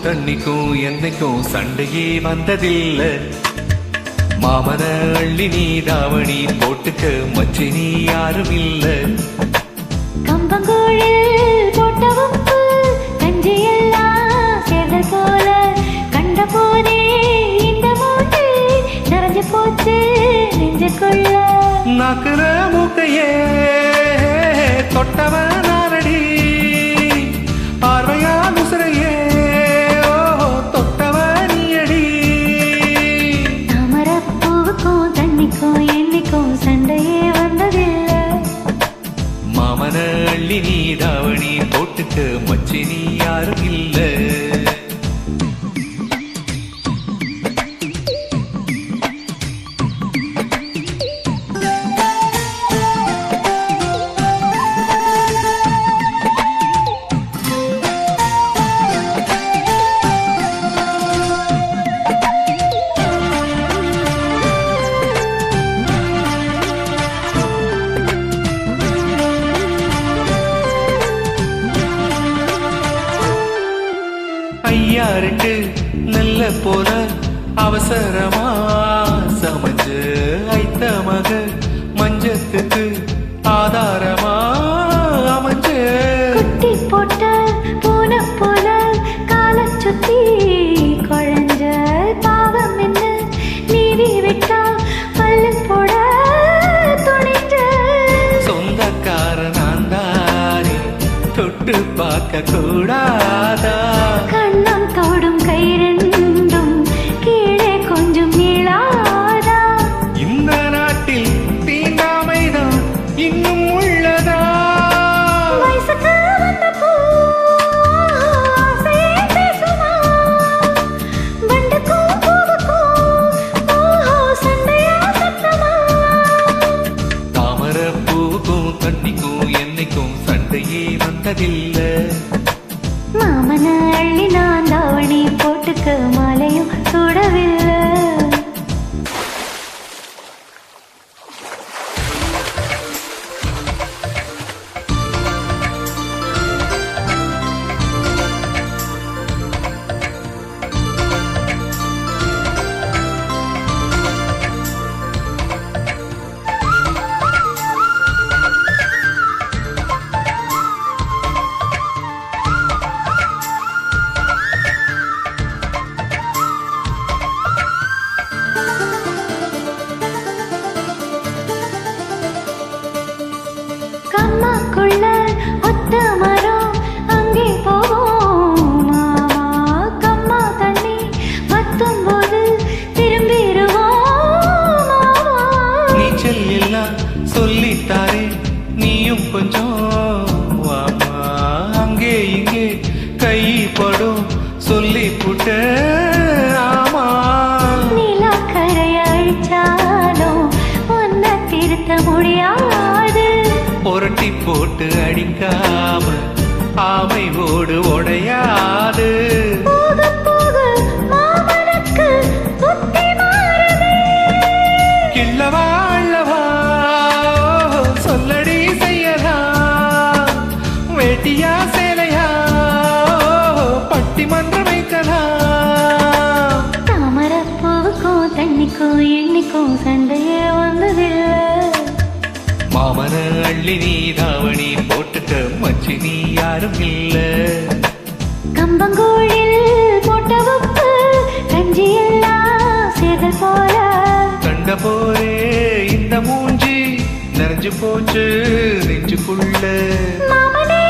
தண்ணிக்கும் என்னைக்கும் சண்டையே வந்ததில்லை. மாமன அள்ளி நீ தாவணி போட்டுக்க மச்சி நீ யாரும் இல்ல. கம்பங்கூழில் போட்ட உப்பு கஞ்சி எல்லாம் சேர்ந்தல் போல கண்ட போதே இந்த மூச்சு நிறைஞ்சு போச்சு நெஞ்சுக்குள்ள. நாக்குற மூக்கையே தொட்டவன் நாரடி, பார்வையா முசுரையே தொட்டவன் நீயடி. தாமரப்பூவுக்கும் தண்ணிக்கும் என்னைக்கும் சண்டையே வந்ததில்லை. மாமன அள்ளி நீ தாவணி போட்டுக்க மச்சி நீ யாரும் இல்ல. ஐயாருக்கு நல்ல போல அவசரமா சமைஞ்ச ஐத்த மக மஞ்சத்துக்கு ஆதாரமா அமைஞ்ச. குட்டி போட்ட பூனை போல காலை சுத்தி குழஞ்ச பாவம் என்ன நீவி விட்டா பல்லு போட துணிஞ்ச. சொந்தக்கார நான் தானே தொட்டு பார்க்க கூடாதா? கண்ணம் தோடும் கை ரெண்டும் கீழே கொஞ்சம் நீளாதா? இந்த நாட்டில் தீண்டாமைதான் இன்னும் உள்ளதா? வயசுக்கு வந்த பூ ஆசையே பேசுமா? வண்டுக்கும் பூவுக்கும் சண்டையா சத்தமா? தாமர பூவுக்கும் தண்ணிக்கும் என்னைக்கும் சண்டையே வந்ததில்லை. மாமன அள்ளி நான் தாவணி போட்டுக்க மாலையும் சுடவில்லை. கம்மாக்குள்ள ஒத்த மரம் அங்கே போவோம் மாமா. கம்மா தண்ணி வத்தும் போது திரும்பிடுவோம் மாமா. நீச்சல் எல்லாம் சொல்லித்தாரே நீயும் கொஞ்சம் வாமா. அங்கே இங்கே கை படும் சொல்லி புட்ட. ஆமா நிலக்கரை அழிச்சாலும் உன்னை திருத்த முடியாது. புரட்டி போட்டு அடிக்காம ஆமை ஓடு உடையாது. போக போக மாமனுக்கு புத்தி மாறுதே. கிள்ளவா அள்ளவா சொல்லடி செய்யலா. வேட்டியா சேலையா பட்டிமன்றம் வைக்கலாம். தாமரப்பூவுக்கும் தண்ணிக்கும் எண்ணிக்கும் சண்டையே வந்ததில்லை. மாமன அள்ளி நீ தாவணி போட்டுக்க மச்சி நீ யாரும் இல்ல. கம்பங்கூழில் போட்ட உப்பு கஞ்சி எல்லாம் சேர்ந்தல் போல கண்ட போரே இந்த மூஞ்சி நிறைஞ்சு போச்சு நெஞ்சுக்குள்ள. மாமனே